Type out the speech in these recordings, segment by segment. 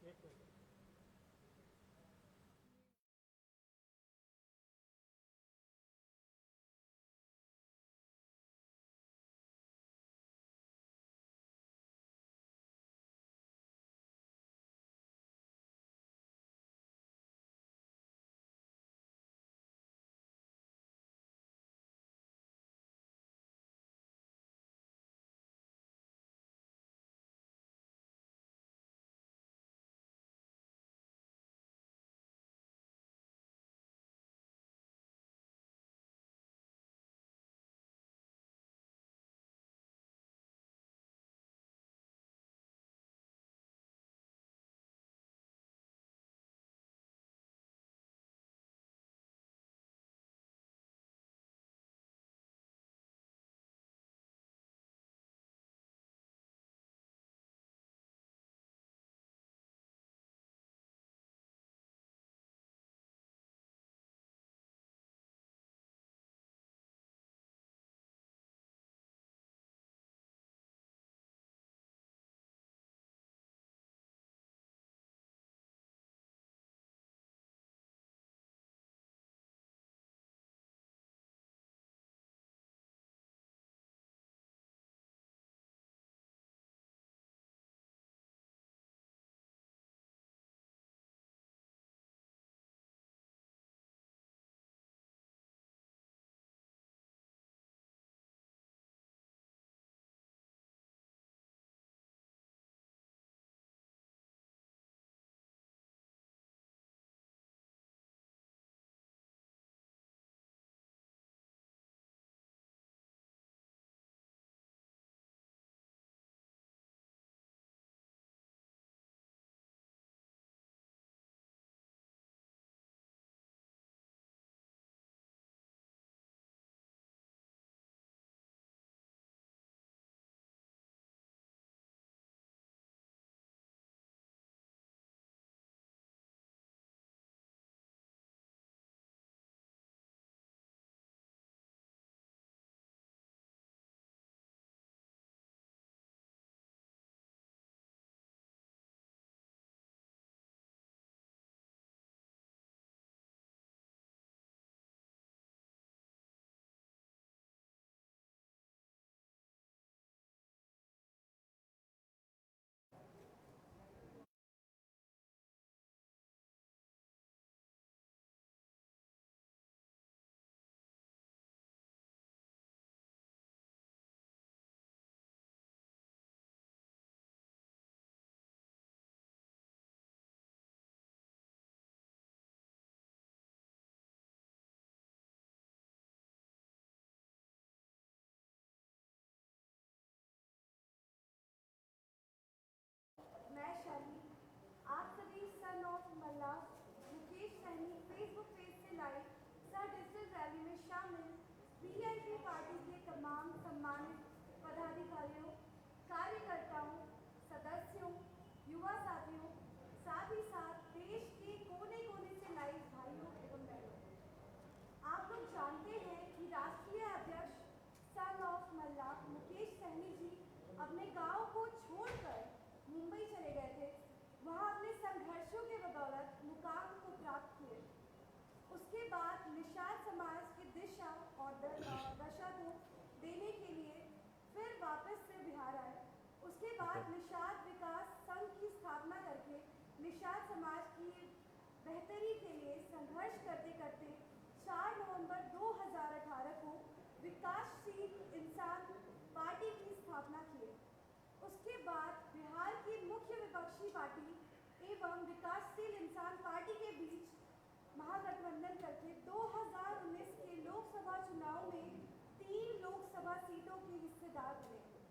एक मिनट। मैं शर्मी, आप सभी son of Mallah Mukesh Sahani Facebook page से लाइव सर डिजिटल रैली में शामिल पीआईपी पार्टी के तमाम सम्मानित पदाधिकारियों, कार्यकर्ताओं, सदस्यों, युवा साथियों, साथ ही साथ देश के कोने कोने से लाइव भाइयों एवं बहनों, आप लोग जानते हैं कि राष्ट्रीय अध्यक्ष सन ऑफ मल्ला मुकेश सहनी जी अपने गांव को छोड़कर मुंबई चले गए थे। वहां अपने संघर्षों के बदौलत मुकाम को प्राप्त किए। उसके बाद निषाद समाज की दिशा और दशा को देने के लिए फिर वापस से बिहार आए। उसके बाद निषाद विकास संघ की स्थापना करके निषाद समाज की बेहतरी के लिए संघर्ष करते करते 4 नवंबर 2018 को विकासशील इंसान पार्टी की स्थापना की। उसके बाद बिहार की मुख्य विपक्षी पार्टी एवं विकासशील इंसान पार्टी के बीच महागठबंधन करके 2019 के लोकसभा चुनाव में 3 लोकसभा सीटों के हिस्सेदार बने।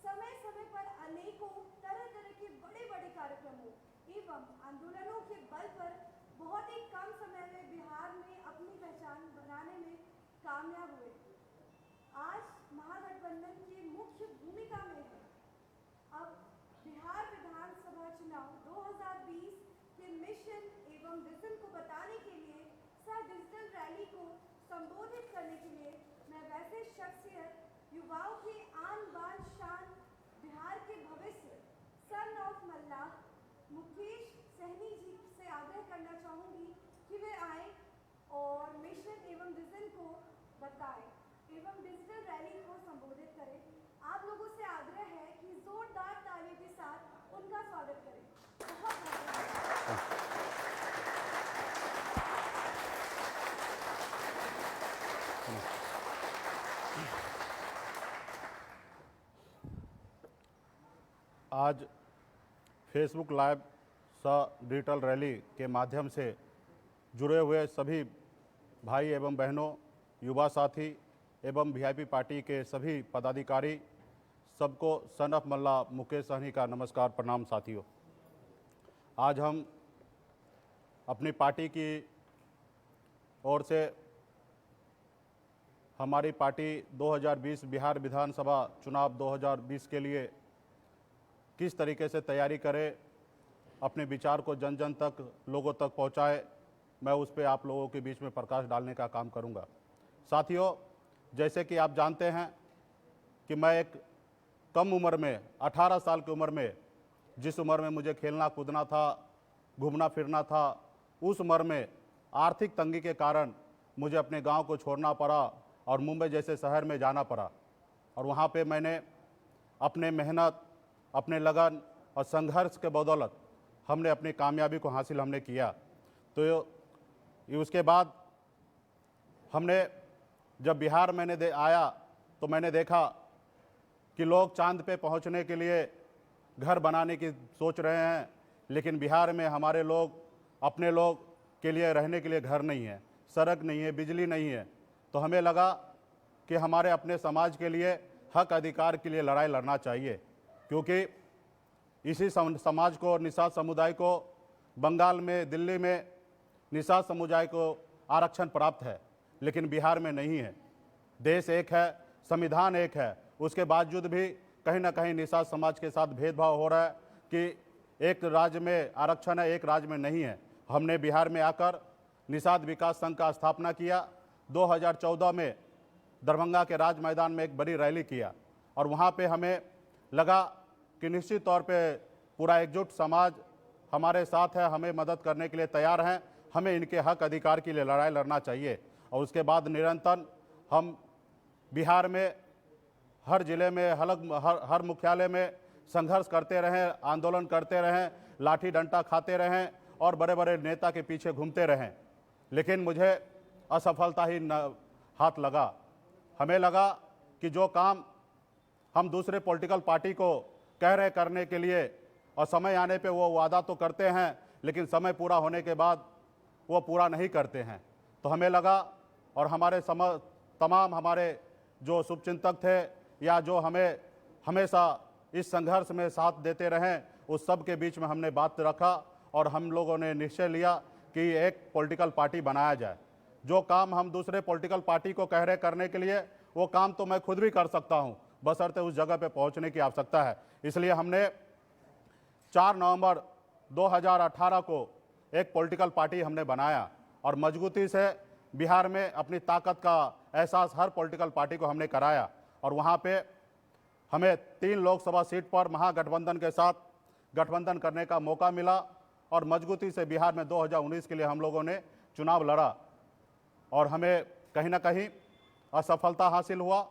समय समय पर अनेकों तरह तरह के बड़े बड़े कार्यक्रमों एवं आंदोलनों के बल पर बहुत ही कम समय में बिहार में अपनी पहचान बनाने में कामयाब हुए। आज महागठबंधन की मुख्य भूमिका में है। अब बिहार विधानसभा चुनाव 2020 के मिशन एवं विजन को बताने के लिए सर डिजिटल रैली को संबोधित करने के लिए मैं वैसे शख्सियत, युवाओं के आन बान शान, बिहार के भविष्य सन ऑफ मल्ला मुकेश बताएं एवं डिजिटल रैली को संबोधित करें। आप लोगों से आग्रह है कि जोरदार तालियों के साथ उनका स्वागत करें। बहुत धन्यवाद। आज फेसबुक लाइव डिजिटल रैली के माध्यम से जुड़े हुए सभी भाई एवं बहनों, युवा साथी एवं वीआईपी पार्टी के सभी पदाधिकारी, सबको सन ऑफ मल्ला मुकेश सहनी का नमस्कार, प्रणाम साथियों। आज हम अपनी पार्टी की ओर से हमारी पार्टी 2020 बिहार विधानसभा चुनाव 2020 के लिए किस तरीके से तैयारी करे, अपने विचार को जन जन तक, लोगों तक पहुंचाए, मैं उस पर आप लोगों के बीच में प्रकाश डालने का काम करूंगा। साथियों, जैसे कि आप जानते हैं कि मैं एक कम उम्र में 18 साल की उम्र में, जिस उम्र में मुझे खेलना कूदना था, घूमना फिरना था, उस उम्र में आर्थिक तंगी के कारण मुझे अपने गांव को छोड़ना पड़ा और मुंबई जैसे शहर में जाना पड़ा। और वहां पे मैंने अपने मेहनत, अपने लगन और संघर्ष के बदौलत हमने अपनी कामयाबी को हासिल हमने किया। तो उसके बाद हमने जब बिहार आया तो मैंने देखा कि लोग चांद पे पहुंचने के लिए घर बनाने की सोच रहे हैं, लेकिन बिहार में हमारे लोग, अपने लोग के लिए रहने के लिए घर नहीं है, सड़क नहीं है, बिजली नहीं है। तो हमें लगा कि हमारे अपने समाज के लिए, हक अधिकार के लिए लड़ाई लड़ना चाहिए, क्योंकि इसी समाज को, निषाद समुदाय को बंगाल में, दिल्ली में निषाद समुदाय को आरक्षण प्राप्त है, लेकिन बिहार में नहीं है। देश एक है, संविधान एक है, उसके बावजूद भी कहीं ना कहीं निषाद समाज के साथ भेदभाव हो रहा है कि एक राज्य में आरक्षण है, एक राज्य में नहीं है। हमने बिहार में आकर निषाद विकास संघ का स्थापना किया। 2014 में दरभंगा के राज मैदान में एक बड़ी रैली किया और वहाँ पे हमें लगा कि निश्चित तौर पे पूरा एकजुट समाज हमारे साथ है, हमें मदद करने के लिए तैयार हैं, हमें इनके हक अधिकार के लिए लड़ाई लड़ना चाहिए। और उसके बाद निरंतर हम बिहार में हर जिले में, हर मुख्यालय में संघर्ष करते रहें, आंदोलन करते रहें, लाठी डंडा खाते रहें और बड़े बड़े नेता के पीछे घूमते रहें, लेकिन मुझे असफलता ही हाथ लगा। हमें लगा कि जो काम हम दूसरे पॉलिटिकल पार्टी को कह रहे करने के लिए, और समय आने पे वो वादा तो करते हैं, लेकिन समय पूरा होने के बाद वो पूरा नहीं करते हैं। तो हमें लगा, और हमारे तमाम हमारे जो शुभचिंतक थे या जो हमें हमेशा इस संघर्ष में साथ देते रहें, उस सब के बीच में हमने बात रखा और हम लोगों ने निश्चय लिया कि एक पॉलिटिकल पार्टी बनाया जाए। जो काम हम दूसरे पॉलिटिकल पार्टी को कह रहे करने के लिए, वो काम तो मैं खुद भी कर सकता हूँ, बशर्ते उस जगह पे पहुँचने की आवश्यकता है। इसलिए हमने 4 नवंबर 2018 को एक पॉलिटिकल पार्टी हमने बनाया और मजबूती से बिहार में अपनी ताकत का एहसास हर पॉलिटिकल पार्टी को हमने कराया। और वहाँ पे हमें 3 लोकसभा सीट पर महागठबंधन के साथ गठबंधन करने का मौका मिला और मजबूती से बिहार में 2019 के लिए हम लोगों ने चुनाव लड़ा और हमें कहीं ना कहीं असफलता हासिल हुआ,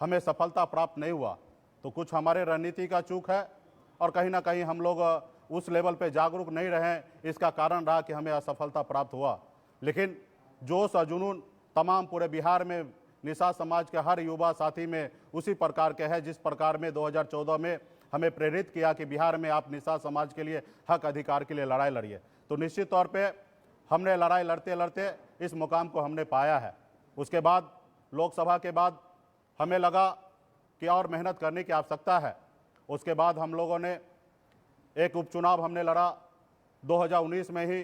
हमें सफलता प्राप्त नहीं हुआ। तो कुछ हमारे रणनीति का चूक है और कहीं ना कहीं हम लोग उस लेवल पे जागरूक नहीं रहे, इसका कारण रहा कि हमें असफलता प्राप्त हुआ। लेकिन जोश और जुनून तमाम पूरे बिहार में निषाद समाज के हर युवा साथी में उसी प्रकार के है जिस प्रकार में 2014 में हमें प्रेरित किया कि बिहार में आप निषाद समाज के लिए, हक अधिकार के लिए लड़ाई लड़िए। तो निश्चित तौर पे हमने लड़ाई लड़ते लड़ते इस मुकाम को हमने पाया है। उसके बाद लोकसभा के बाद हमें लगा कि और मेहनत करने की आवश्यकता है। उसके बाद हम लोगों ने एक उपचुनाव हमने लड़ा 2019 में ही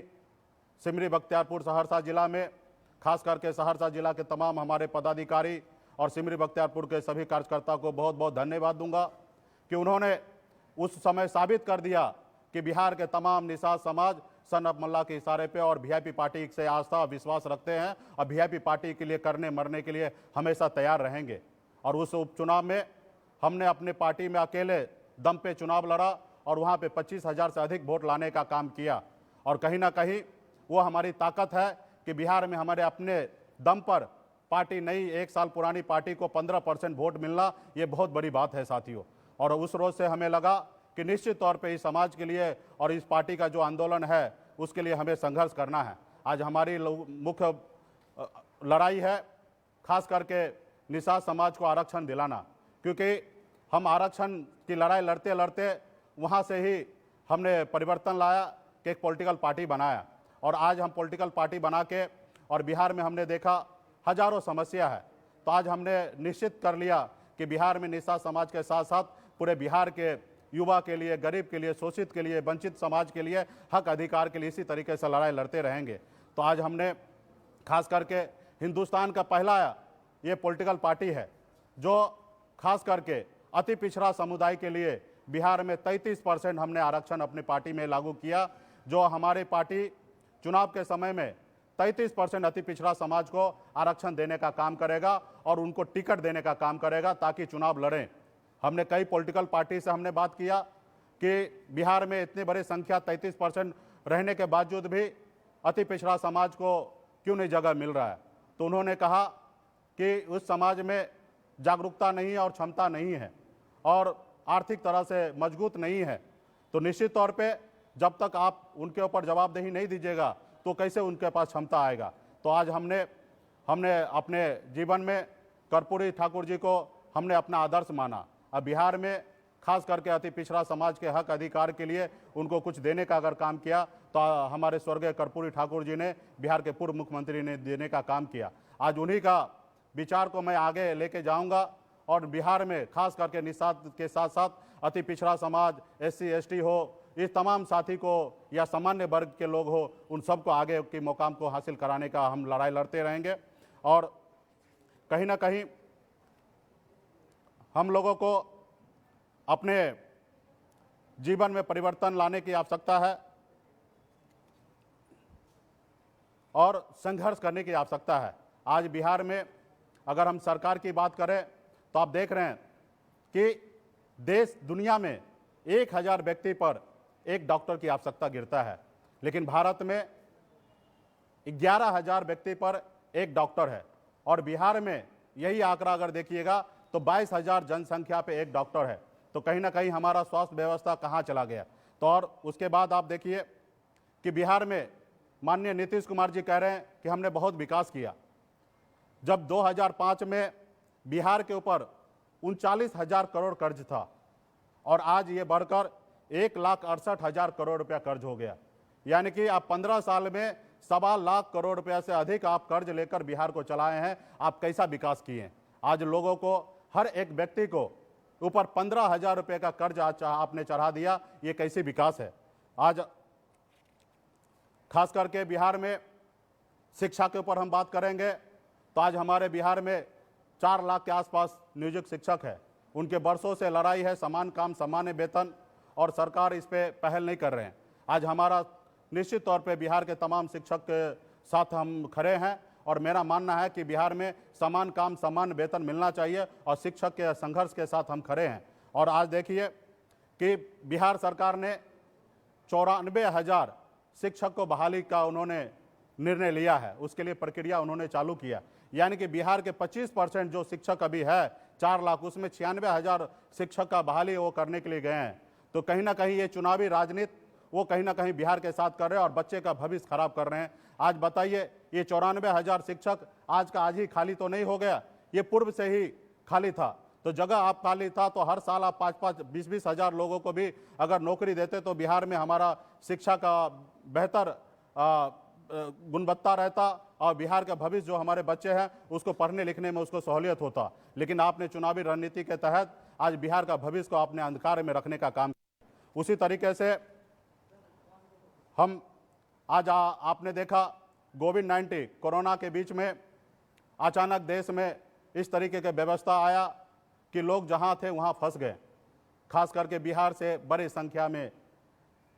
सिमरी बख्तियारपुर सहरसा जिला में। खास करके सहरसा जिला के तमाम हमारे पदाधिकारी और सिमरी बख्तियारपुर के सभी कार्यकर्ता को बहुत बहुत धन्यवाद दूंगा कि उन्होंने उस समय साबित कर दिया कि बिहार के तमाम निषाद समाज सन ऑफ मल्ला के इशारे पे और वीआईपी पार्टी से आस्था और विश्वास रखते हैं और वीआईपी पार्टी के लिए करने मरने के लिए हमेशा तैयार रहेंगे। और उस उपचुनाव में हमने अपने पार्टी में अकेले दम पे चुनाव लड़ा और वहाँ पे 25,000 से अधिक वोट लाने का काम किया। और कहीं ना कहीं वो हमारी ताकत है कि बिहार में हमारे अपने दम पर पार्टी नई 1 साल पुरानी पार्टी को 15% वोट मिलना ये बहुत बड़ी बात है साथियों। और उस रोज से हमें लगा कि निश्चित तौर पे इस समाज के लिए और इस पार्टी का जो आंदोलन है उसके लिए हमें संघर्ष करना है। आज हमारी मुख्य लड़ाई है खास करके निषाद समाज को आरक्षण दिलाना, क्योंकि हम आरक्षण की लड़ाई लड़ते लड़ते वहाँ से ही हमने परिवर्तन लाया कि एक पॉलिटिकल पार्टी बनाया। और आज हम पॉलिटिकल पार्टी बना के और बिहार में हमने देखा हजारों समस्या है, तो आज हमने निश्चित कर लिया कि बिहार में निषाद समाज के साथ साथ पूरे बिहार के युवा के लिए, गरीब के लिए, शोषित के लिए, वंचित समाज के लिए, हक अधिकार के लिए इसी तरीके से लड़ाई लड़ते रहेंगे। तो आज हमने खास करके हिंदुस्तान का पहला ये पॉलिटिकल पार्टी है जो खास करके अति पिछड़ा समुदाय के लिए बिहार में 33% हमने आरक्षण अपनी पार्टी में लागू किया, जो हमारी पार्टी चुनाव के समय में 33% अति पिछड़ा समाज को आरक्षण देने का काम करेगा और उनको टिकट देने का काम करेगा ताकि चुनाव लड़ें। हमने कई पॉलिटिकल पार्टी से हमने बात किया कि बिहार में इतनी बड़ी संख्या 33% रहने के बावजूद भी अति पिछड़ा समाज को क्यों नहीं जगह मिल रहा है। तो उन्होंने कहा कि उस समाज में जागरूकता नहीं है और क्षमता नहीं है और आर्थिक तरह से मजबूत नहीं है। तो निश्चित तौर पे जब तक आप उनके ऊपर जवाबदेही नहीं दीजिएगा तो कैसे उनके पास क्षमता आएगा। तो आज हमने अपने जीवन में कर्पूरी ठाकुर जी को हमने अपना आदर्श माना। अब बिहार में खास करके अति पिछड़ा समाज के हक अधिकार के लिए उनको कुछ देने का अगर काम किया तो हमारे स्वर्गीय कर्पूरी ठाकुर जी ने, बिहार के पूर्व मुख्यमंत्री ने देने का काम किया। आज उन्हीं का विचार को मैं आगे लेके जाऊंगा और बिहार में खास करके निषाद के साथ साथ अति पिछड़ा समाज, SC ST हो, इस तमाम साथी को या सामान्य वर्ग के लोग हो, उन सबको आगे के मुकाम को हासिल कराने का हम लड़ाई लड़ते रहेंगे। और कहीं ना कहीं हम लोगों को अपने जीवन में परिवर्तन लाने की आवश्यकता है और संघर्ष करने की आवश्यकता है। आज बिहार में अगर हम सरकार की बात करें तो आप देख रहे हैं कि देश दुनिया में 1000 व्यक्ति पर एक डॉक्टर की आवश्यकता गिरता है, लेकिन भारत में 11,000 व्यक्ति पर एक डॉक्टर है। और बिहार में यही आंकड़ा अगर देखिएगा तो 22,000 जनसंख्या पे एक डॉक्टर है। तो कहीं ना कहीं हमारा स्वास्थ्य व्यवस्था कहाँ चला गया। तो और उसके बाद आप देखिए कि बिहार में माननीय नीतीश कुमार जी कह रहे हैं कि हमने बहुत विकास किया। जब 2005 में बिहार के ऊपर 39,000 करोड़ कर्ज था और आज ये बढ़कर 1,68,000 करोड़ रुपया कर्ज हो गया। यानी कि आप 15 साल में 1.25 लाख करोड़ रुपया से अधिक आप कर्ज लेकर बिहार को चलाए हैं। आप कैसा विकास किए हैं। आज लोगों को, हर एक व्यक्ति को ऊपर 15,000 रुपये का कर्ज आज आपने चढ़ा दिया। ये कैसे विकास है। आज खास करके बिहार में शिक्षा के ऊपर हम बात करेंगे तो आज हमारे बिहार में 4 लाख के आसपास नियोजित शिक्षक है। उनके वर्षों से लड़ाई है समान काम समान वेतन, और सरकार इस पे पहल नहीं कर रहे हैं। आज हमारा निश्चित तौर पे बिहार के तमाम शिक्षक के साथ हम खड़े हैं और मेरा मानना है कि बिहार में समान काम समान वेतन मिलना चाहिए और शिक्षक के संघर्ष के साथ हम खड़े हैं। और आज देखिए कि बिहार सरकार ने 94,000 शिक्षक को बहाली का उन्होंने निर्णय लिया है, उसके लिए प्रक्रिया उन्होंने चालू किया। यानी कि बिहार के 25% जो शिक्षक अभी है 4 लाख, उसमें 96,000 शिक्षक का बहाली वो करने के लिए गए हैं। तो कहीं ना कहीं ये चुनावी राजनीति वो कहीं ना कहीं बिहार के साथ कर रहे हैं और बच्चे का भविष्य खराब कर रहे हैं। आज बताइए ये 94,000 शिक्षक आज का आज ही खाली तो नहीं हो गया, ये पूर्व से ही खाली था। तो जगह आप खाली था तो हर साल आप 5-5, 20-20 हज़ार लोगों को भी अगर नौकरी देते तो बिहार में हमारा शिक्षा का बेहतर गुणवत्ता रहता और बिहार का भविष्य जो हमारे बच्चे हैं उसको पढ़ने लिखने में उसको सहूलियत होता। लेकिन आपने चुनावी रणनीति के तहत आज बिहार का भविष्य को आपने अंधकार में रखने का काम किया। उसी तरीके से हम आज आपने देखा कोविड-19 कोरोना के बीच में अचानक देश में इस तरीके का व्यवस्था आया कि लोग जहां थे वहां फंस गए। खास करके बिहार से बड़ी संख्या में,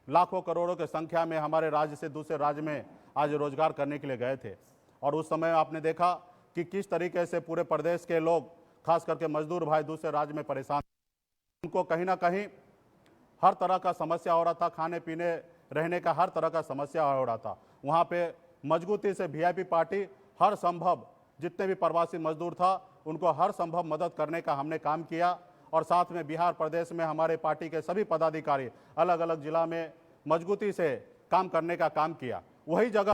लाखों करोड़ों की संख्या में हमारे राज्य से दूसरे राज्य में आज रोजगार करने के लिए गए थे। और उस समय आपने देखा कि किस तरीके से पूरे प्रदेश के लोग, खास करके मजदूर भाई दूसरे राज्य में परेशान, उनको कहीं ना कहीं हर तरह का समस्या हो रहा था, खाने पीने रहने का हर तरह का समस्या हो रहा था। वहाँ पे मजबूती से VIP पार्टी हर संभव जितने भी प्रवासी मजदूर था उनको हर संभव मदद करने का हमने काम किया। और साथ में बिहार प्रदेश में हमारे पार्टी के सभी पदाधिकारी अलग अलग जिला में मजबूती से काम करने का काम किया। वही जगह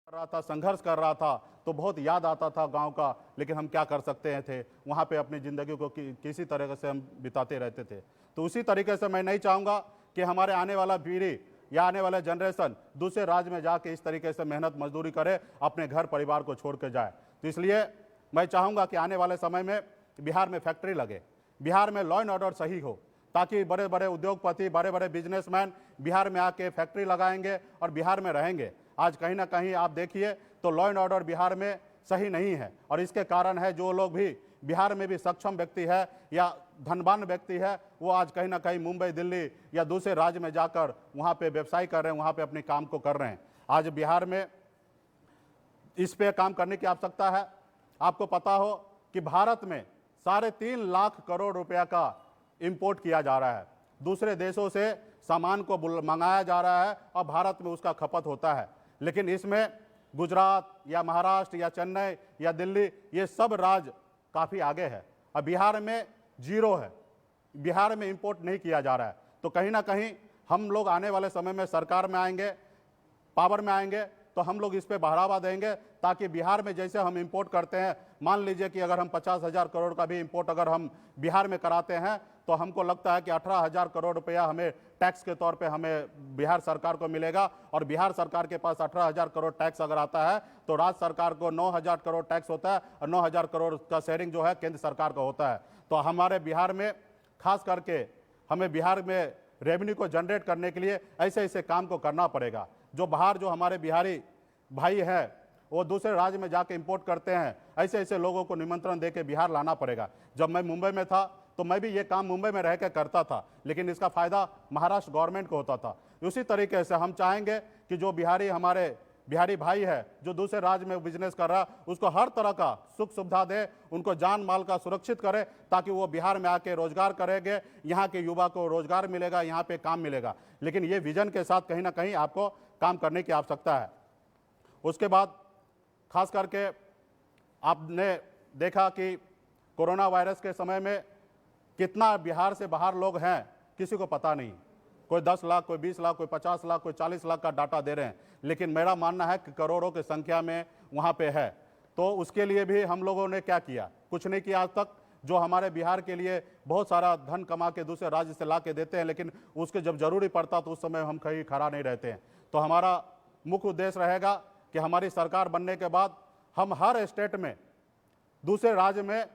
कर रहा था, संघर्ष कर रहा था, तो बहुत याद आता था गांव का। लेकिन हम क्या कर सकते हैं थे, वहां पे अपनी ज़िंदगी को किसी तरह से हम बिताते रहते थे। तो उसी तरीके से मैं नहीं चाहूँगा कि हमारे आने वाला पीढ़ी या आने वाला जनरेशन दूसरे राज्य में जाके इस तरीके से मेहनत मजदूरी करे, अपने घर परिवार को छोड़ के जाए। तो इसलिए मैं चाहूँगा कि आने वाले समय में बिहार में फैक्ट्री लगे, बिहार में लॉ एंड ऑर्डर सही हो, ताकि बड़े बड़े उद्योगपति, बड़े बड़े बिजनेसमैन बिहार में आके फैक्ट्री लगाएंगे और बिहार में रहेंगे। आज कहीं ना कहीं आप देखिए तो लॉ एंड ऑर्डर बिहार में सही नहीं है, और इसके कारण है जो लोग भी बिहार में भी सक्षम व्यक्ति है या धनवान व्यक्ति है, वो आज कहीं ना कहीं मुंबई, दिल्ली या दूसरे राज्य में जाकर वहाँ पे व्यवसाय कर रहे हैं, वहाँ पे अपने काम को कर रहे हैं। आज बिहार में इस पे काम करने की आवश्यकता है। आपको पता हो कि भारत में 3.5 लाख करोड़ रुपया का इंपोर्ट किया जा रहा है, दूसरे देशों से सामान को मंगाया जा रहा है और भारत में उसका खपत होता है। लेकिन इसमें गुजरात या महाराष्ट्र या चेन्नई या दिल्ली, ये सब राज्य काफ़ी आगे है, और बिहार में जीरो है, बिहार में इंपोर्ट नहीं किया जा रहा है। तो कहीं ना कहीं हम लोग आने वाले समय में सरकार में आएंगे, पावर में आएंगे, तो हम लोग इस पे बढ़ावा देंगे, ताकि बिहार में जैसे हम इंपोर्ट करते हैं, मान लीजिए कि अगर हम 50,000 करोड़ का भी इंपोर्ट अगर हम बिहार में कराते हैं, तो हमको लगता है कि 18,000 करोड़ रुपया हमें टैक्स के तौर पे हमें बिहार सरकार को मिलेगा। और बिहार सरकार के पास 18,000 करोड़ टैक्स अगर आता है, तो राज्य सरकार को 9,000 करोड़ टैक्स होता है, और 9,000 करोड़ का शेयरिंग जो है केंद्र सरकार का होता है। तो हमारे बिहार में खास करके हमें बिहार में रेवेन्यू को जनरेट करने के लिए ऐसे ऐसे काम को करना पड़ेगा। जो बाहर जो हमारे बिहारी भाई हैं वो दूसरे राज्य में जाके इंपोर्ट करते हैं, ऐसे ऐसे लोगों को निमंत्रण देके बिहार लाना पड़ेगा। जब मैं मुंबई में था तो मैं भी ये काम मुंबई में रह के करता था, लेकिन इसका फ़ायदा महाराष्ट्र गवर्नमेंट को होता था। उसी तरीके से हम चाहेंगे कि जो बिहारी हमारे बिहारी भाई है जो दूसरे राज्य में बिजनेस कर रहा है, उसको हर तरह का सुख सुविधा दे, उनको जान माल का सुरक्षित करे, ताकि वो बिहार में आके रोजगार करेंगे, यहाँ के युवा को रोजगार मिलेगा, यहाँ पे काम मिलेगा। लेकिन ये विजन के साथ कहीं ना कहीं आपको काम करने की आवश्यकता है। उसके बाद खास करके आपने देखा कि कोरोना वायरस के समय में कितना बिहार से बाहर लोग हैं, किसी को पता नहीं। कोई 10 लाख, कोई 20 लाख, कोई 50 लाख, कोई 40 लाख का डाटा दे रहे हैं, लेकिन मेरा मानना है कि करोड़ों की संख्या में वहाँ पे है। तो उसके लिए भी हम लोगों ने क्या किया? कुछ नहीं किया आज तक। जो हमारे बिहार के लिए बहुत सारा धन कमा के दूसरे राज्य से ला के देते हैं, लेकिन उसके जब जरूरी पड़ता तो उस समय हम कहीं खड़ा नहीं रहते हैं। तो हमारा मुख्य उद्देश्य रहेगा कि हमारी सरकार बनने के बाद हम हर स्टेट में, दूसरे राज्य में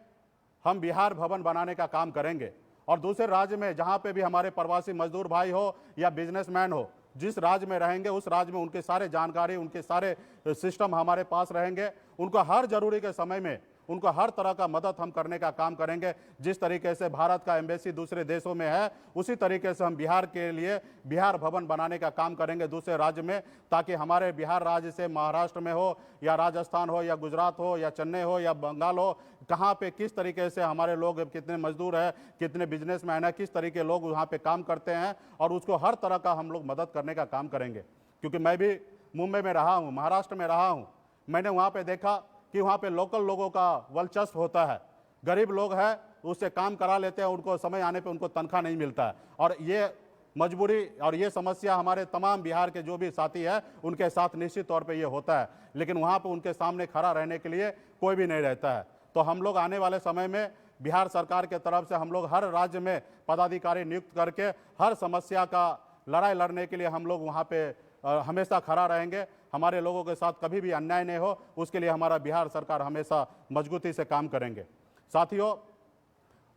हम बिहार भवन बनाने का काम करेंगे, और दूसरे राज्य में जहाँ पे भी हमारे प्रवासी मजदूर भाई हो या बिजनेसमैन हो, जिस राज्य में रहेंगे उस राज्य में उनके सारे जानकारी, उनके सारे सिस्टम हमारे पास रहेंगे। उनको हर जरूरी के समय में उनको हर तरह का मदद हम करने का काम करेंगे। जिस तरीके से भारत का एम्बेसी दूसरे देशों में है, उसी तरीके से हम बिहार के लिए बिहार भवन बनाने का काम करेंगे दूसरे राज्य में, ताकि हमारे बिहार राज्य से महाराष्ट्र में हो या राजस्थान हो या गुजरात हो या चेन्नई हो या बंगाल हो, कहाँ पे किस तरीके से हमारे लोग, कितने मजदूर हैं, कितने बिजनेसमैन हैं, किस तरीके लोग वहाँ पे काम करते हैं, और उसको हर तरह का हम लोग मदद करने का काम करेंगे। क्योंकि मैं भी मुंबई में रहा हूँ, महाराष्ट्र में रहा हूँ, मैंने वहाँ पे देखा कि वहाँ पे लोकल लोगों का वर्चस्व होता है। गरीब लोग हैं, उससे काम करा लेते हैं, उनको समय आने पे उनको तनख्वाह नहीं मिलता है। और ये मजबूरी और ये समस्या हमारे तमाम बिहार के जो भी साथी हैं उनके साथ निश्चित तौर पे ये होता है, लेकिन वहाँ पे उनके सामने खड़ा रहने के लिए कोई भी नहीं रहता है। तो हम लोग आने वाले समय में बिहार सरकार के तरफ से हम लोग हर राज्य में पदाधिकारी नियुक्त करके हर समस्या का लड़ाई लड़ने के लिए हम लोग वहाँ पे हमेशा खड़ा रहेंगे। हमारे लोगों के साथ कभी भी अन्याय नहीं हो, उसके लिए हमारा बिहार सरकार हमेशा मजबूती से काम करेंगे। साथियों,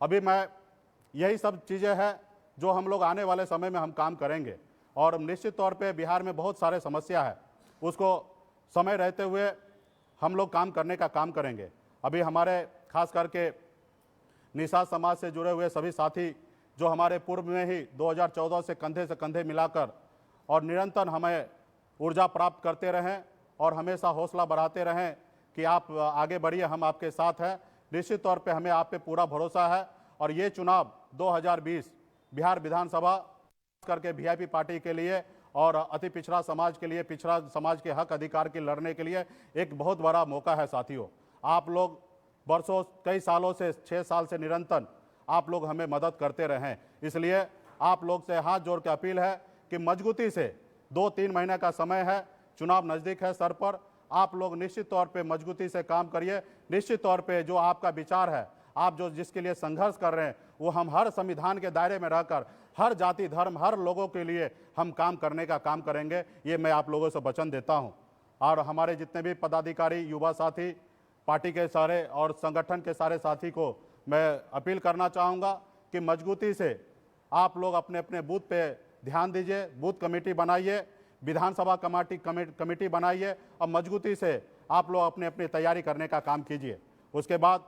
अभी मैं यही सब चीज़ें हैं जो हम लोग आने वाले समय में हम काम करेंगे, और निश्चित तौर पे बिहार में बहुत सारे समस्या है, उसको समय रहते हुए हम लोग काम करने का काम करेंगे। अभी हमारे खास करके निषाद समाज से जुड़े हुए सभी साथी जो हमारे पूर्व में ही 2014 से कंधे मिलाकर और निरंतर हमें ऊर्जा प्राप्त करते रहें और हमेशा हौसला बढ़ाते रहें कि आप आगे बढ़िए, हम आपके साथ हैं। निश्चित तौर पे हमें आप पे पूरा भरोसा है, और ये चुनाव 2020 बिहार विधानसभा करके वीआईपी पार्टी के लिए और अति पिछड़ा समाज के लिए, पिछड़ा समाज के हक अधिकार के लड़ने के लिए एक बहुत बड़ा मौका है। साथियों, आप लोग वर्षों कई सालों से 6 साल से निरंतर आप लोग हमें मदद करते रहें, इसलिए आप लोग से हाथ जोड़ के अपील है कि मजबूती से 2-3 महीने का समय है, चुनाव नज़दीक है सर पर, आप लोग निश्चित तौर पे मजबूती से काम करिए। निश्चित तौर पे जो आपका विचार है, आप जो जिसके लिए संघर्ष कर रहे हैं, वो हम हर संविधान के दायरे में रहकर हर जाति धर्म हर लोगों के लिए हम काम करने का काम करेंगे, ये मैं आप लोगों से वचन देता हूँ। और हमारे जितने भी पदाधिकारी, युवा साथी, पार्टी के सारे और संगठन के सारे साथी को मैं अपील करना चाहूँगा कि मजबूती से आप लोग अपने अपने बूथ पे ध्यान दीजिए, बूथ कमेटी बनाइए, विधानसभा कमेटी बनाइए, और मजबूती से आप लोग अपने अपनी तैयारी करने का काम कीजिए। उसके बाद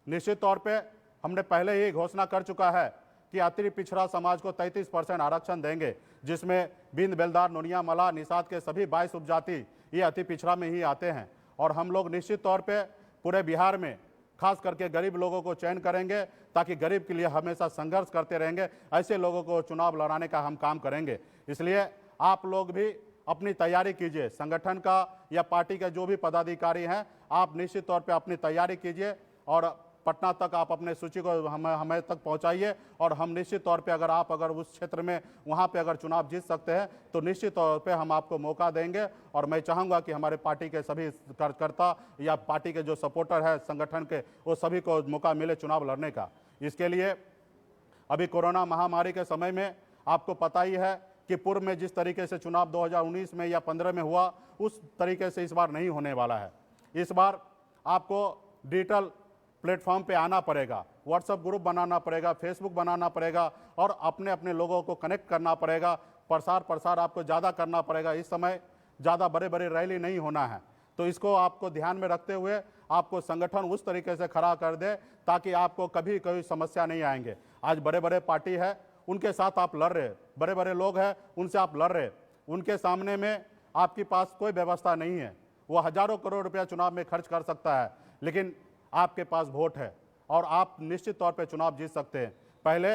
निश्चित तौर पे हमने पहले ही घोषणा कर चुका है कि अति पिछड़ा समाज को 33% आरक्षण देंगे, जिसमें बिंद, बेलदार, नोनिया, मला, निषाद के सभी 22 उपजाति ये अति पिछड़ा में ही आते हैं। और हम लोग निश्चित तौर पे पूरे बिहार में खास करके गरीब लोगों को चयन करेंगे, ताकि गरीब के लिए हमेशा संघर्ष करते रहेंगे, ऐसे लोगों को चुनाव लड़ाने का हम काम करेंगे। इसलिए आप लोग भी अपनी तैयारी कीजिए, संगठन का या पार्टी के जो भी पदाधिकारी हैं, आप निश्चित तौर पे अपनी तैयारी कीजिए और पटना तक आप अपने सूची को हमें तक पहुंचाइए। और हम निश्चित तौर पे अगर उस क्षेत्र में वहां पे अगर चुनाव जीत सकते हैं तो निश्चित तौर पे हम आपको मौका देंगे। और मैं चाहूँगा कि हमारे पार्टी के सभी कार्यकर्ता या पार्टी के जो सपोर्टर है संगठन के, वो सभी को मौका मिले चुनाव लड़ने का। इसके लिए अभी कोरोना महामारी के समय में आपको पता ही है कि पूर्व में जिस तरीके से चुनाव 2019 में या 15 में हुआ, उस तरीके से इस बार नहीं होने वाला है। इस बार आपको डिजिटल प्लेटफॉर्म पे आना पड़ेगा, व्हाट्सएप ग्रुप बनाना पड़ेगा, फेसबुक बनाना पड़ेगा, और अपने अपने लोगों को कनेक्ट करना पड़ेगा। प्रसार आपको ज़्यादा करना पड़ेगा। इस समय ज़्यादा बड़े रैली नहीं होना है, तो इसको आपको ध्यान में रखते हुए आपको संगठन उस तरीके से खड़ा कर दे ताकि आपको कभी कोई समस्या नहीं आएंगे। आज बड़े पार्टी है, उनके साथ आप लड़ रहे, बड़े लोग हैं, उनसे आप लड़ रहे, उनके सामने में आपके पास कोई व्यवस्था नहीं है। वो हजारों करोड़ रुपया चुनाव में खर्च कर सकता है, लेकिन आपके पास वोट है और आप निश्चित तौर पे चुनाव जीत सकते हैं। पहले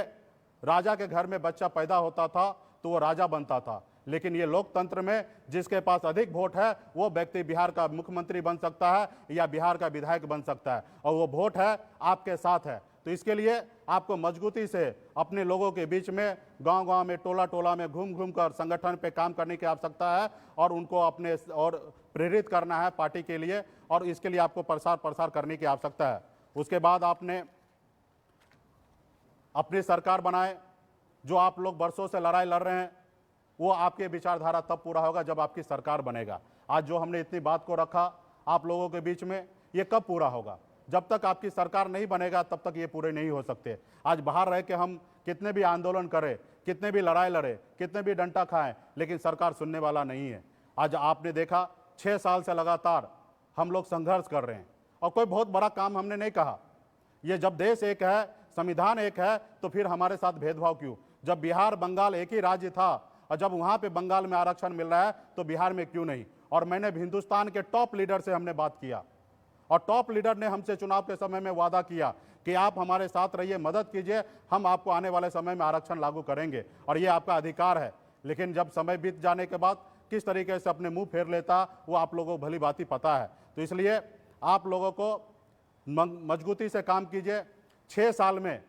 राजा के घर में बच्चा पैदा होता था तो वो राजा बनता था, लेकिन ये लोकतंत्र में जिसके पास अधिक वोट है वो व्यक्ति बिहार का मुख्यमंत्री बन सकता है या बिहार का विधायक बन सकता है, और वो वोट है आपके साथ है। तो इसके लिए आपको मजबूती से अपने लोगों के बीच में, गांव-गांव में, टोला में घूम कर संगठन पे काम करने की आवश्यकता है, और उनको अपने और प्रेरित करना है पार्टी के लिए, और इसके लिए आपको प्रसार करने की आवश्यकता है। उसके बाद आपने अपनी सरकार बनाए। जो आप लोग वर्षों से लड़ाई लड़ रहे हैं, वो आपके विचारधारा तब पूरा होगा जब आपकी सरकार बनेगा। आज जो हमने इतनी बात को रखा आप लोगों के बीच में, ये कब पूरा होगा? जब तक आपकी सरकार नहीं बनेगा तब तक ये पूरे नहीं हो सकते। आज बाहर रह के हम कितने भी आंदोलन करें, कितने भी लड़ाई लड़े, कितने भी डंडा खाएं, लेकिन सरकार सुनने वाला नहीं है। आज आपने देखा 6 साल से लगातार हम लोग संघर्ष कर रहे हैं, और कोई बहुत बड़ा काम हमने नहीं कहा। ये जब देश एक है, संविधान एक है, तो फिर हमारे साथ भेदभाव क्यों? जब बिहार बंगाल एक ही राज्य था, और जब वहाँ पे बंगाल में आरक्षण मिल रहा है तो बिहार में क्यों नहीं? और मैंने हिंदुस्तान के टॉप लीडर से हमने बात किया, और टॉप लीडर ने हमसे चुनाव के समय में वादा किया कि आप हमारे साथ रहिए, मदद कीजिए, हम आपको आने वाले समय में आरक्षण लागू करेंगे, और ये आपका अधिकार है। लेकिन जब समय बीत जाने के बाद किस तरीके से अपने मुंह फेर लेता, वो आप लोगों को भली भांति पता है। तो इसलिए आप लोगों को मजबूती से काम कीजिए। 6 साल में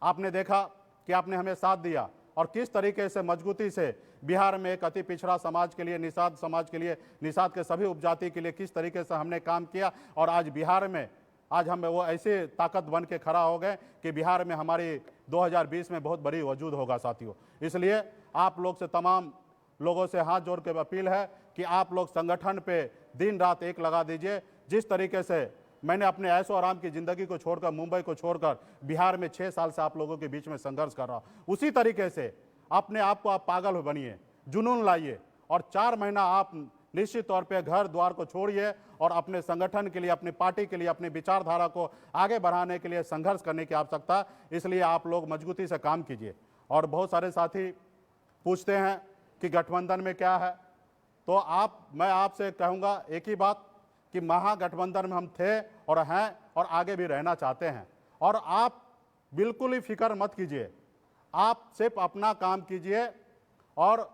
आपने देखा कि आपने हमें साथ दिया, और किस तरीके से मजबूती से बिहार में एक अति पिछड़ा समाज के लिए, निषाद समाज के लिए, निषाद के सभी उपजाति के लिए किस तरीके से हमने काम किया, और आज बिहार में आज हम वो ऐसे ताकत बन के खड़ा हो गए कि बिहार में हमारी 2020 में बहुत बड़ी वजूद होगा साथियों। इसलिए आप लोग से, तमाम लोगों से हाथ जोड़ के अपील है कि आप लोग संगठन पे दिन रात एक लगा दीजिए। जिस तरीके से मैंने अपने ऐशो आराम की ज़िंदगी को छोड़कर, मुंबई को छोड़कर बिहार में 6 साल से आप लोगों के बीच में संघर्ष कर रहा हूँ, उसी तरीके से अपने आप को आप पागल बनिए, जुनून लाइए और 4 महीना आप निश्चित तौर पे घर द्वार को छोड़िए और अपने संगठन के लिए, अपनी पार्टी के लिए, अपनी विचारधारा को आगे बढ़ाने के लिए संघर्ष करने की आवश्यकता है। इसलिए आप लोग मजबूती से काम कीजिए। और बहुत सारे साथी पूछते हैं कि गठबंधन में क्या है, तो मैं आपसे कहूँगा एक ही बात कि महागठबंधन में हम थे और हैं और आगे भी रहना चाहते हैं। और आप बिल्कुल ही फिक्र मत कीजिए, आप सिर्फ अपना काम कीजिए और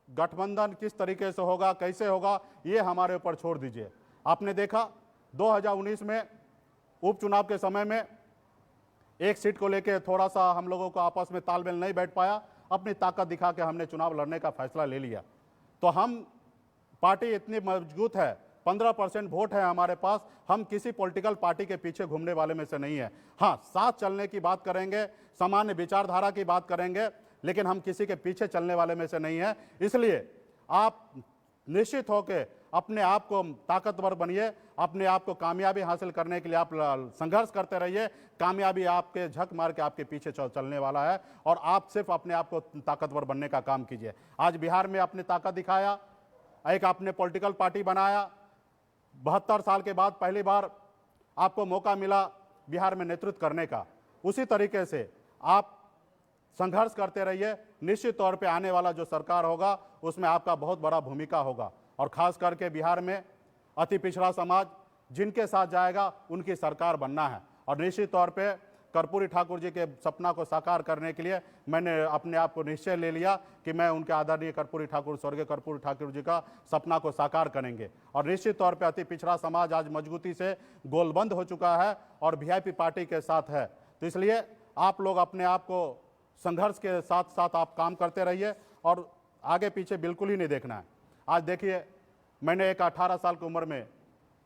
गठबंधन किस तरीके से होगा, कैसे होगा, ये हमारे ऊपर छोड़ दीजिए। आपने देखा 2019 में उपचुनाव के समय में एक सीट को लेकर थोड़ा सा हम लोगों को आपस में तालमेल नहीं बैठ पाया, अपनी ताकत दिखा के हमने चुनाव लड़ने का फैसला ले लिया। तो हम पार्टी इतनी मजबूत है, 15% वोट है हमारे पास, हम किसी पॉलिटिकल पार्टी के पीछे घूमने वाले में से नहीं है। हाँ, साथ चलने की बात करेंगे, सामान्य विचारधारा की बात करेंगे, लेकिन हम किसी के पीछे चलने वाले में से नहीं है। इसलिए आप निश्चित होकर अपने आप को ताकतवर बनिए, अपने आप को कामयाबी हासिल करने के लिए आप संघर्ष करते रहिए। कामयाबी आपके झक मार के आपके पीछे चलने वाला है और आप सिर्फ अपने आप को ताकतवर बनने का काम कीजिए। आज बिहार में अपनी ताकत दिखाया, एक आपने पॉलिटिकल पार्टी बनाया, 72 साल के बाद पहली बार आपको मौका मिला बिहार में नेतृत्व करने का। उसी तरीके से आप संघर्ष करते रहिए। निश्चित तौर पे आने वाला जो सरकार होगा उसमें आपका बहुत बड़ा भूमिका होगा और खास करके बिहार में अति पिछड़ा समाज जिनके साथ जाएगा उनकी सरकार बनना है। और निश्चित तौर पे कर्पूरी ठाकुर जी के सपना को साकार करने के लिए मैंने अपने आप को निश्चय ले लिया कि मैं उनके आदरणीय कर्पूरी ठाकुर, स्वर्गीय कर्पूरी ठाकुर जी का सपना को साकार करेंगे। और निश्चित तौर पे अति पिछड़ा समाज आज मजबूती से गोलबंद हो चुका है और वीआईपी पार्टी के साथ है। तो इसलिए आप लोग अपने आप को संघर्ष के साथ साथ आप काम करते रहिए और आगे पीछे बिल्कुल ही नहीं देखना है। आज देखिए, मैंने एक 18 साल की उम्र में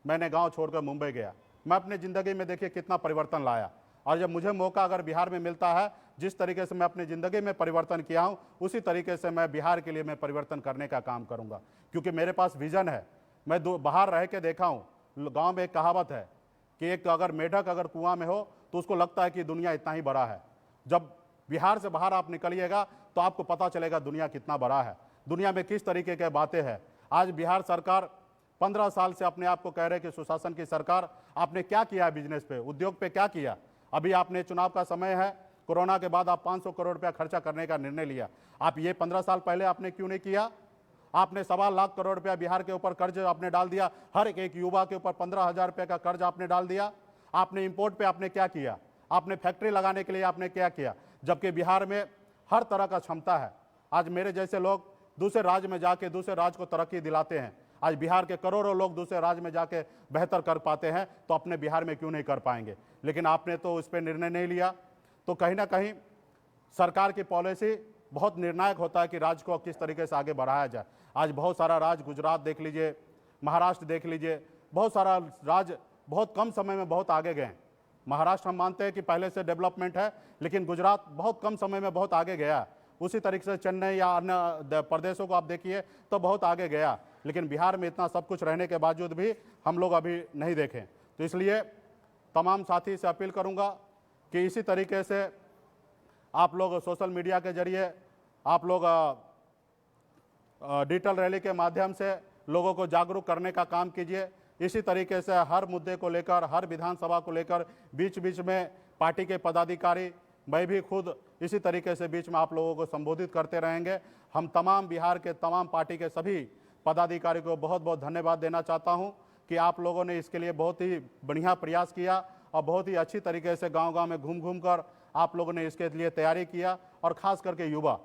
मैंने गांव छोड़कर मुंबई गया। मैं अपनी ज़िंदगी में देखिए कितना परिवर्तन लाया और जब मुझे मौका अगर बिहार में मिलता है, जिस तरीके से मैं अपनी ज़िंदगी में परिवर्तन किया हूँ उसी तरीके से मैं बिहार के लिए मैं परिवर्तन करने का काम करूँगा, क्योंकि मेरे पास विज़न है। मैं बाहर रह के देखा हूँ, गाँव में एक कहावत है कि एक अगर मेढक अगर कुआं में हो तो उसको लगता है कि दुनिया इतना ही बड़ा है। जब बिहार से बाहर आप निकलिएगा तो आपको पता चलेगा दुनिया कितना बड़ा है, दुनिया में किस तरीके की बातें हैं। आज बिहार सरकार 15 साल से अपने आप को कह रहे कि सुशासन की सरकार, आपने क्या किया है बिजनेस पे, उद्योग पे क्या किया? अभी आपने चुनाव का समय है, कोरोना के बाद आप 500 करोड़ रुपया खर्चा करने का निर्णय लिया। आप ये 15 साल पहले आपने क्यों नहीं किया? आपने 1.25 लाख करोड़ रुपया बिहार के ऊपर कर्ज आपने डाल दिया, हर एक युवा के ऊपर 15,000 रुपये का कर्ज आपने डाल दिया। आपने इंपोर्ट पे आपने क्या किया? आपने फैक्ट्री लगाने के लिए आपने क्या किया? जबकि बिहार में हर तरह का क्षमता है। आज मेरे जैसे लोग दूसरे राज्य में जाके दूसरे राज्य को तरक्की दिलाते हैं। आज बिहार के करोड़ों लोग दूसरे राज्य में जाके बेहतर कर पाते हैं, तो अपने बिहार में क्यों नहीं कर पाएंगे? लेकिन आपने तो उस पर निर्णय नहीं लिया। तो कहीं ना कहीं सरकार की पॉलिसी बहुत निर्णायक होता है कि राज्य को किस तरीके से आगे बढ़ाया जाए। आज बहुत सारा राज्य, गुजरात देख लीजिए, महाराष्ट्र देख लीजिए, बहुत सारा राज्य बहुत कम समय में बहुत आगे गए। महाराष्ट्र हम मानते हैं कि पहले से डेवलपमेंट है, लेकिन गुजरात बहुत कम समय में बहुत आगे गया। उसी तरीके से चेन्नई या अन्य प्रदेशों को आप देखिए तो बहुत आगे गया। लेकिन बिहार में इतना सब कुछ रहने के बावजूद भी हम लोग अभी नहीं देखें। तो इसलिए तमाम साथी से अपील करूंगा कि इसी तरीके से आप लोग सोशल मीडिया के जरिए, आप लोग डिजिटल रैली के माध्यम से लोगों को जागरूक करने का काम कीजिए। इसी तरीके से हर मुद्दे को लेकर, हर विधानसभा को लेकर बीच बीच में पार्टी के पदाधिकारी, मैं भी खुद इसी तरीके से बीच में आप लोगों को संबोधित करते रहेंगे। हम तमाम बिहार के तमाम पार्टी के सभी पदाधिकारी को बहुत बहुत धन्यवाद देना चाहता हूं कि आप लोगों ने इसके लिए बहुत ही बढ़िया प्रयास किया और बहुत ही अच्छी तरीके से गांव-गांव में घूम घूम कर आप लोगों ने इसके लिए तैयारी किया। और ख़ास करके युवा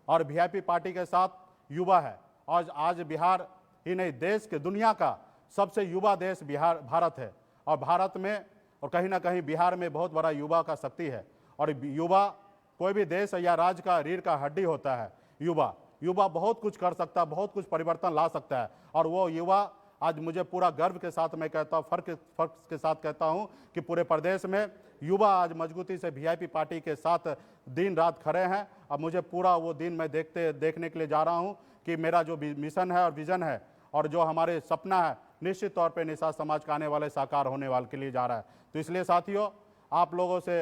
और वीआईपी पार्टी के साथ युवा है। आज बिहार ही नहीं, देश के, दुनिया का सबसे युवा देश भारत है। और भारत में और कहीं ना कहीं बिहार में बहुत बड़ा युवा का शक्ति है। और युवा कोई भी देश या राज्य का रीढ़ का हड्डी होता है। युवा बहुत कुछ कर सकता है, बहुत कुछ परिवर्तन ला सकता है। और वो युवा आज मुझे पूरा गर्व के साथ मैं कहता हूँ, फर्क के साथ कहता हूँ कि पूरे प्रदेश में युवा आज मजबूती से वीआईपी पार्टी के साथ दिन रात खड़े हैं। अब मुझे पूरा वो दिन मैं देखने के लिए जा रहा हूँ कि मेरा जो मिशन है और विज़न है और जो हमारे सपना है, निश्चित तौर पे निषाद समाज का आने वाले साकार होने वाले के लिए जा रहा है। तो इसलिए साथियों, आप लोगों से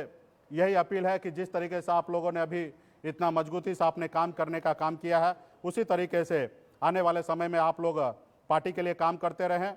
यही अपील है कि जिस तरीके से आप लोगों ने अभी इतना मजबूती से आपने काम करने का काम किया है, उसी तरीके से आने वाले समय में आप लोग पार्टी के लिए काम करते रहें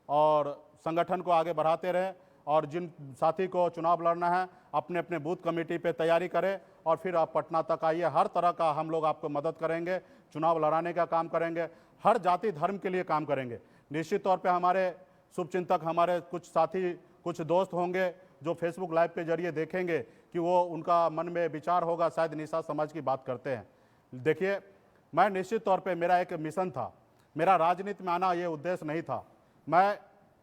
और संगठन को आगे बढ़ाते रहें। और जिन साथी को चुनाव लड़ना है, अपने अपने बूथ कमेटी पे तैयारी करें और फिर आप पटना तक आइए। हर तरह का हम लोग आपको मदद करेंगे, चुनाव लड़ाने का काम करेंगे, हर जाति धर्म के लिए काम करेंगे। निश्चित तौर पे हमारे शुभचिंतक, हमारे कुछ साथी, कुछ दोस्त होंगे जो फेसबुक लाइव के जरिए देखेंगे कि वो उनका मन में विचार होगा शायद निषाद समाज की बात करते हैं। देखिए, मैं निश्चित तौर पे मेरा एक मिशन था, मेरा राजनीति में आना ये उद्देश्य नहीं था।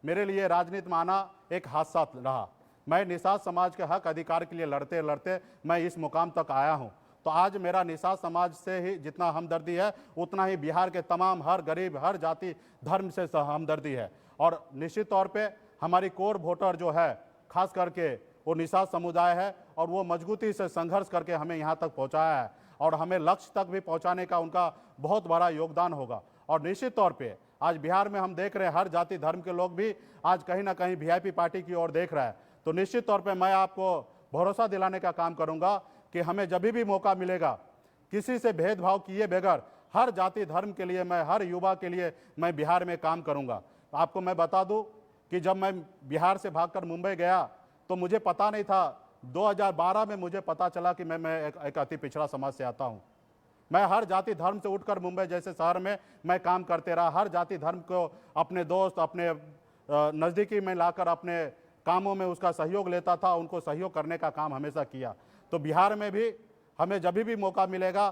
मेरे लिए राजनीति में आना एक हादसा रहा। मैं निषाद समाज के हक अधिकार के लिए लड़ते लड़ते मैं इस मुकाम तक आया हूं। तो आज मेरा निषाद समाज से ही जितना हमदर्दी है, उतना ही बिहार के तमाम हर गरीब, हर जाति धर्म से हमदर्दी है। और निश्चित तौर पे हमारी कोर वोटर जो है, खास करके वो निषाद समुदाय है और वो मजबूती से संघर्ष करके हमें यहाँ तक पहुँचाया है और हमें लक्ष्य तक भी पहुँचाने का उनका बहुत बड़ा योगदान होगा। और निश्चित तौर पे आज बिहार में हम देख रहे हैं, हर जाति धर्म के लोग भी आज कहीं ना कहीं वीआईपी पार्टी की ओर देख रहा है। तो निश्चित तौर पे मैं आपको भरोसा दिलाने का काम करूंगा कि हमें जब भी मौका मिलेगा, किसी से भेदभाव किए बगैर हर जाति धर्म के लिए, मैं हर युवा के लिए मैं बिहार में काम करूंगा। आपको मैं बता दूं कि जब मैं बिहार से भागकर मुंबई गया तो मुझे पता नहीं था, 2012 में मुझे पता चला कि मैं एक अति पिछड़ा समाज से आता हूँ। मैं हर जाति धर्म से उठकर मुंबई जैसे शहर में मैं काम करते रहा। हर जाति धर्म को अपने दोस्त, अपने नज़दीकी में लाकर अपने कामों में उसका सहयोग लेता था, उनको सहयोग करने का काम हमेशा किया। तो बिहार में भी हमें जब भी मौका मिलेगा,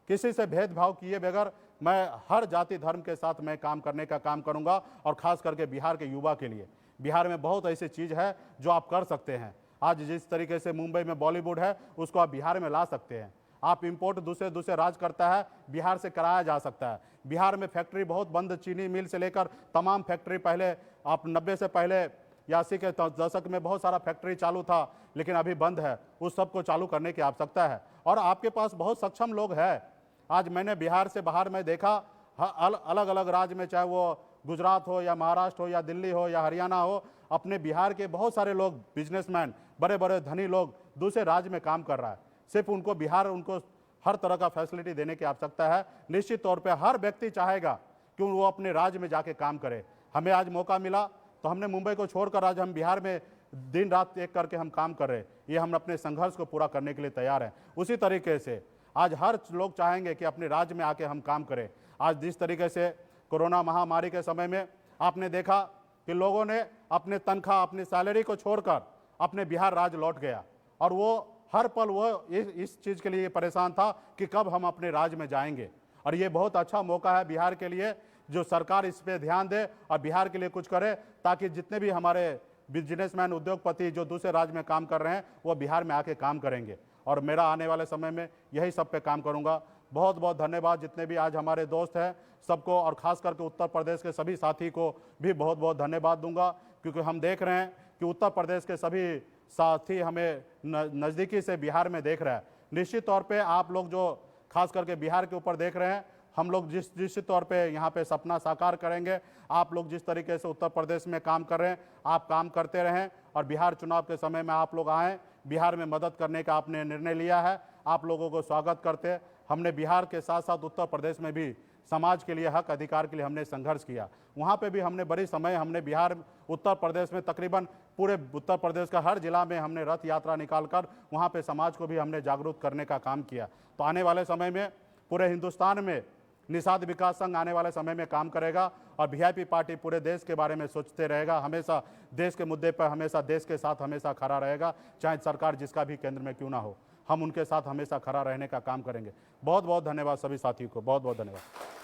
किसी से भेदभाव किए बगैर मैं हर जाति धर्म के साथ मैं काम करने का काम करूंगा। और ख़ास करके बिहार के युवा के लिए, बिहार में बहुत ऐसी चीज़ है जो आप कर सकते हैं। आज जिस तरीके से मुंबई में बॉलीवुड है, उसको आप बिहार में ला सकते हैं। आप इंपोर्ट दूसरे राज्य करता है, बिहार से कराया जा सकता है। बिहार में फैक्ट्री बहुत बंद, चीनी मिल से लेकर तमाम फैक्ट्री, पहले आप 90 से पहले 80 के दशक में बहुत सारा फैक्ट्री चालू था, लेकिन अभी बंद है। उस सब को चालू करने की आवश्यकता है और आपके पास बहुत सक्षम लोग हैं। आज मैंने बिहार से बाहर में देखा, अलग अलग राज्य में, चाहे वो गुजरात हो या महाराष्ट्र हो या दिल्ली हो या हरियाणा हो, अपने बिहार के बहुत सारे लोग, बिजनेसमैन, बड़े बड़े धनी लोग दूसरे राज्य में काम कर रहा है। सिर्फ उनको बिहार, उनको हर तरह का फैसिलिटी देने की आवश्यकता है। निश्चित तौर पे हर व्यक्ति चाहेगा कि वो अपने राज्य में जाके काम करे। हमें आज मौका मिला तो हमने मुंबई को छोड़कर आज हम बिहार में दिन रात एक करके हम काम कर रहे हैं। ये हम अपने संघर्ष को पूरा करने के लिए तैयार हैं। उसी तरीके से आज हर लोग चाहेंगे कि अपने राज्य में आके हम काम करें। आज जिस तरीके से कोरोना महामारी के समय में आपने देखा कि लोगों ने अपने तनख्वाह, अपनी सैलरी को छोड़कर अपने बिहार राज्य लौट गया और वो हर पल वो इस चीज़ के लिए परेशान था कि कब हम अपने राज्य में जाएंगे। और ये बहुत अच्छा मौका है बिहार के लिए, जो सरकार इस पे ध्यान दे और बिहार के लिए कुछ करे, ताकि जितने भी हमारे बिजनेसमैन, उद्योगपति जो दूसरे राज्य में काम कर रहे हैं, वो बिहार में आके काम करेंगे। और मेरा आने वाले समय में यही सब पे काम करूँगा। बहुत बहुत धन्यवाद जितने भी आज हमारे दोस्त हैं सबको, और ख़ास करके उत्तर प्रदेश के सभी साथी को भी बहुत बहुत धन्यवाद दूंगा, क्योंकि हम देख रहे हैं कि उत्तर प्रदेश के सभी साथी हमें नज़दीकी से बिहार में देख रहे हैं। निश्चित तौर पे आप लोग जो खास करके बिहार के ऊपर देख रहे हैं, हम लोग निश्चित तौर पे यहाँ पे सपना साकार करेंगे। आप लोग जिस तरीके से उत्तर प्रदेश में काम कर रहे हैं, आप काम करते रहें और बिहार चुनाव के समय में आप लोग आएँ। बिहार में मदद करने का आपने निर्णय लिया है, आप लोगों को स्वागत करते। हमने बिहार के साथ साथ उत्तर प्रदेश में भी समाज के लिए, हक अधिकार के लिए हमने संघर्ष किया। वहाँ पे भी हमने बड़ी समय, हमने बिहार, उत्तर प्रदेश में तकरीबन पूरे उत्तर प्रदेश का हर जिला में हमने रथ यात्रा निकालकर वहाँ पे समाज को भी हमने जागरूक करने का काम किया। तो आने वाले समय में पूरे हिंदुस्तान में निषाद विकास संघ आने वाले समय में काम करेगा और वीआईपी पार्टी पूरे देश के बारे में सोचते रहेगा, हमेशा देश के मुद्दे पर, हमेशा देश के साथ हमेशा खड़ा रहेगा, चाहे सरकार जिसका भी केंद्र में क्यों ना हो। हम उनके साथ हमेशा खड़ा रहने का काम करेंगे। बहुत बहुत धन्यवाद सभी साथियों को, बहुत बहुत धन्यवाद।